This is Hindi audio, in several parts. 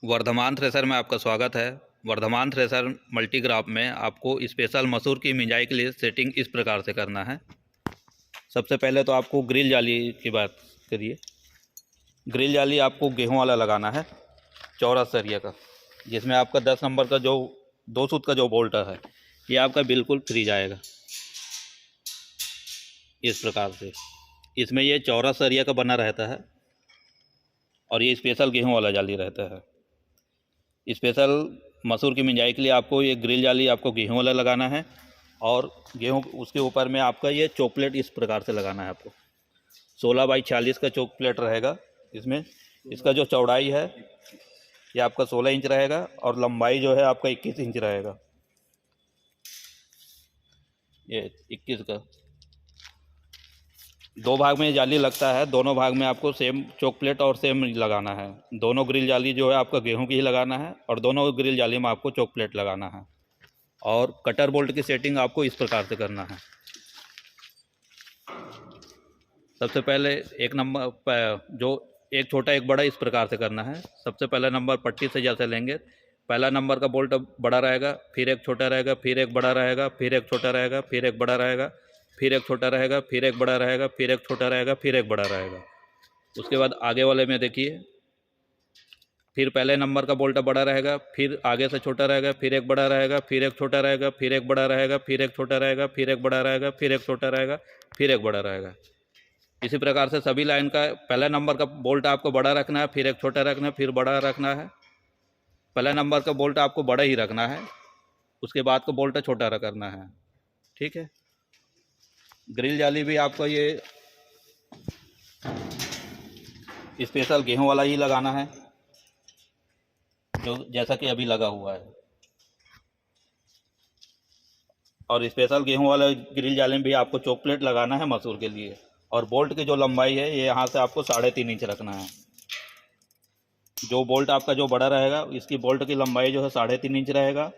वर्धमान थ्रेसर में आपका स्वागत है। वर्धमान थ्रेसर मल्टीक्रॉप में आपको स्पेशल मसूर की मिंजाई के लिए सेटिंग इस प्रकार से करना है। सबसे पहले तो आपको ग्रिल जाली की बात करिए। ग्रिल जाली आपको गेहूं वाला लगाना है, चौरस सरिया का, जिसमें आपका 10 नंबर का जो 2 सूत का जो बोल्ट है ये आपका बिल्कुल फ्री जाएगा इस प्रकार से। इसमें ये चौरस सरिया का बना रहता है और ये स्पेशल गेहूं वाला जाली रहता है। स्पेशल मसूर की मिंजाई के लिए आपको ये ग्रिल जाली आपको गेहूं वाला लगाना है और गेहूं उसके ऊपर में आपका ये चौक प्लेट इस प्रकार से लगाना है। आपको 16x46 का चौक प्लेट रहेगा। इसमें इसका जो चौड़ाई है ये आपका 16 इंच रहेगा और लंबाई जो है आपका 21 इंच रहेगा। ये 21 का 2 भाग में जाली लगता है, दोनों भाग में आपको सेम चौक प्लेट और सेम लगाना है। दोनों ग्रिल जाली जो है आपका गेहूं की ही लगाना है और दोनों ग्रिल जाली में आपको चौक प्लेट लगाना है। और कटर बोल्ट की सेटिंग आपको इस प्रकार से करना है। सबसे पहले एक नंबर जो एक छोटा एक बड़ा इस प्रकार से करना है। सबसे पहला नंबर पट्टी से जैसे लेंगे, पहला नंबर का बोल्ट बड़ा रहेगा, फिर एक छोटा रहेगा, फिर एक बड़ा रहेगा, फिर एक छोटा रहेगा, फिर एक बड़ा रहेगा, फिर एक छोटा रहेगा, फिर एक बड़ा रहेगा, फिर एक छोटा रहेगा, फिर एक बड़ा रहेगा। उसके बाद आगे वाले में देखिए, फिर पहले नंबर का बोल्ट बड़ा रहेगा, फिर आगे से छोटा रहेगा, फिर एक बड़ा रहेगा, फिर एक छोटा रहेगा, फिर एक बड़ा रहेगा, फिर एक छोटा रहेगा, फिर एक बड़ा रहेगा, फिर एक छोटा रहेगा, फिर एक बड़ा रहेगा। इसी प्रकार से सभी लाइन का पहला नंबर का बोल्ट आपको बड़ा रखना है, फिर एक छोटा रखना है, फिर बड़ा रखना है। पहला नंबर का बोल्ट आपको बड़ा ही रखना है, उसके बाद को बोल्ट छोटा करना है। ठीक है। ग्रिल जाली भी आपको ये स्पेशल गेहूं वाला ही लगाना है, जो जैसा कि अभी लगा हुआ है। और स्पेशल गेहूं वाला ग्रिल जाली में भी आपको चौक प्लेट लगाना है मसूर के लिए। और बोल्ट की जो लंबाई है ये यहाँ से आपको 3.5 इंच रखना है। जो बोल्ट आपका जो बड़ा रहेगा इसकी बोल्ट की लंबाई जो है 3.5 इंच रहेगा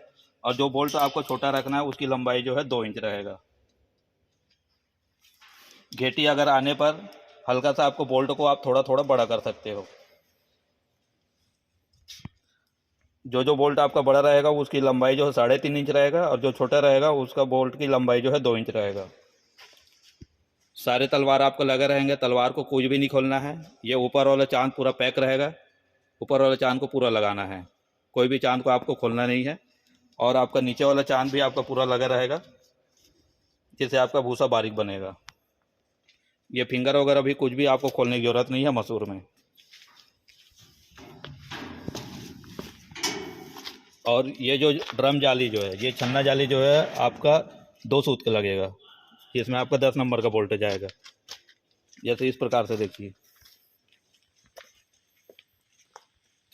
और जो बोल्ट आपको छोटा रखना है उसकी लंबाई जो है 2 इंच रहेगा। घेटी अगर आने पर हल्का सा आपको बोल्ट को आप थोड़ा थोड़ा बड़ा कर सकते हो। जो बोल्ट आपका बड़ा रहेगा उसकी लंबाई जो है 3.5 इंच रहेगा और जो छोटा रहेगा उसका बोल्ट की लंबाई जो है 2 इंच रहेगा। सारे तलवार आपको लगे रहेंगे, तलवार को कुछ भी नहीं खोलना है। ये ऊपर वाला चांद पूरा पैक रहेगा, ऊपर वाला चांद को पूरा लगाना है, कोई भी चांद को आपको खोलना नहीं है। और आपका नीचे वाला चांद भी आपका पूरा लगा रहेगा, जिससे आपका भूसा बारीक बनेगा। ये फिंगर वगैरह भी कुछ भी आपको खोलने की ज़रूरत नहीं है मसूर में। और ये जो ड्रम जाली जो है, ये छन्ना जाली जो है आपका 2 सूत का लगेगा, इसमें आपका 10 नंबर का बोल्ट जाएगा। जैसे इस प्रकार से देखिए,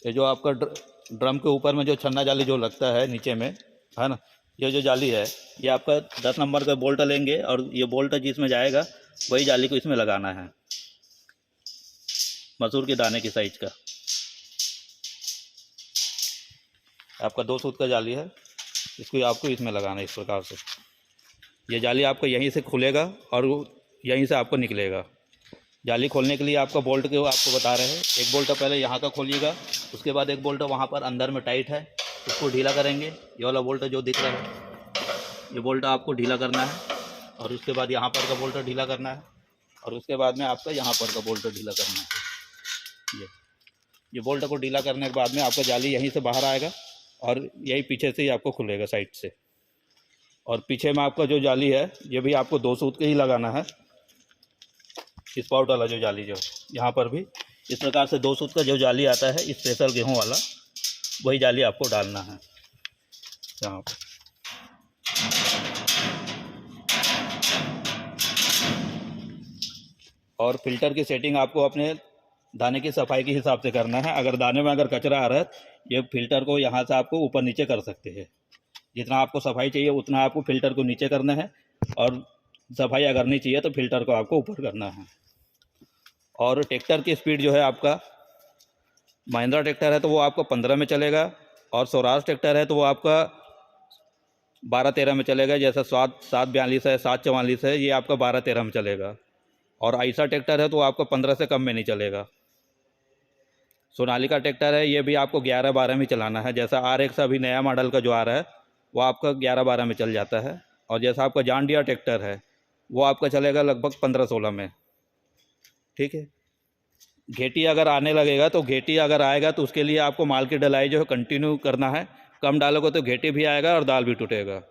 ये जो आपका ड्रम के ऊपर में जो छन्ना जाली जो लगता है नीचे में, है ना, ये जो जाली है ये आपका 10 नंबर का बोल्ट लेंगे और ये बोल्ट जिसमें जाएगा वही जाली को इसमें लगाना है, मसूर के दाने की साइज का। आपका 2 सूत का जाली है, इसको आपको इसमें लगाना है इस प्रकार से। ये जाली आपको यहीं से खुलेगा और यहीं से आपको निकलेगा। जाली खोलने के लिए आपका बोल्ट के आपको बता रहे हैं, एक बोल्ट पहले यहाँ का खोलिएगा, उसके बाद एक बोल्ट वहाँ पर अंदर में टाइट है उसको ढीला करेंगे। ये वाला बोल्ट जो दिख रहा है ये बोल्ट आपको ढीला करना है और उसके बाद यहाँ पर का बोल्ट ढीला करना है और उसके बाद में आपका यहाँ पर का बोल्ट ढीला करना है। ये बोल्ट को ढीला करने के बाद में आपका जाली यहीं से बाहर आएगा और यही पीछे से ही आपको खुलेगा साइड से। और पीछे में आपका जो जाली है ये भी आपको 2 सूत के ही लगाना है। स्पाउट वाला जो जाली जो यहाँ पर भी इस प्रकार से 2 सूत का जो जाली आता है स्पेशल गेहूं वाला, वही जाली आपको डालना है यहाँ पर। और फिल्टर की सेटिंग आपको अपने दाने की सफाई के हिसाब से करना है। अगर दाने में अगर कचरा आ रहा है ये फिल्टर को यहाँ से आपको ऊपर नीचे कर सकते हैं। जितना आपको सफाई चाहिए उतना आपको फिल्टर को नीचे करना है और सफाई अगर नहीं चाहिए तो फिल्टर को आपको ऊपर करना है। और ट्रैक्टर की स्पीड जो है आपका महिंद्रा ट्रैक्टर है तो वो आपको 15 में चलेगा और स्वराज ट्रैक्टर है तो वो आपका 12-13 में चलेगा। जैसे 742 है, 744 है, ये आपका 12-13 में चलेगा। और आइसा ट्रैक्टर है तो आपको 15 से कम में नहीं चलेगा। सोनालिका ट्रैक्टर है, ये भी आपको 11-12 में चलाना है। जैसा RX अभी नया मॉडल का जो आ रहा है वो आपका 11-12 में चल जाता है। और जैसा आपका जॉन डियर ट्रैक्टर है वो आपका चलेगा लगभग 15-16 में। ठीक है। घेटी अगर आने लगेगा तो घेटी अगर आएगा तो उसके लिए आपको माल की डलाई जो है कंटिन्यू करना है। कम डालोगे तो घेटी भी आएगा और दाल भी टूटेगा।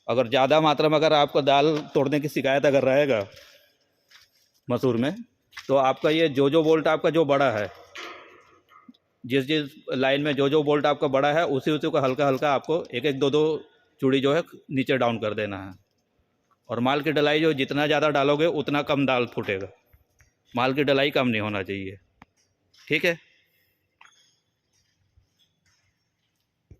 अगर ज़्यादा मात्रा में अगर आपको दाल तोड़ने की शिकायत अगर रहेगा मसूर में, तो आपका ये जो बोल्ट आपका जो बड़ा है, जिस जिस लाइन में जो बोल्ट आपका बड़ा है उसी उसी को हल्का हल्का आपको 1-1 2-2 चूड़ी जो है नीचे डाउन कर देना है। और माल की डलाई जो जितना ज़्यादा डालोगे उतना कम दाल फूटेगा। माल की डलाई कम नहीं होना चाहिए। ठीक है।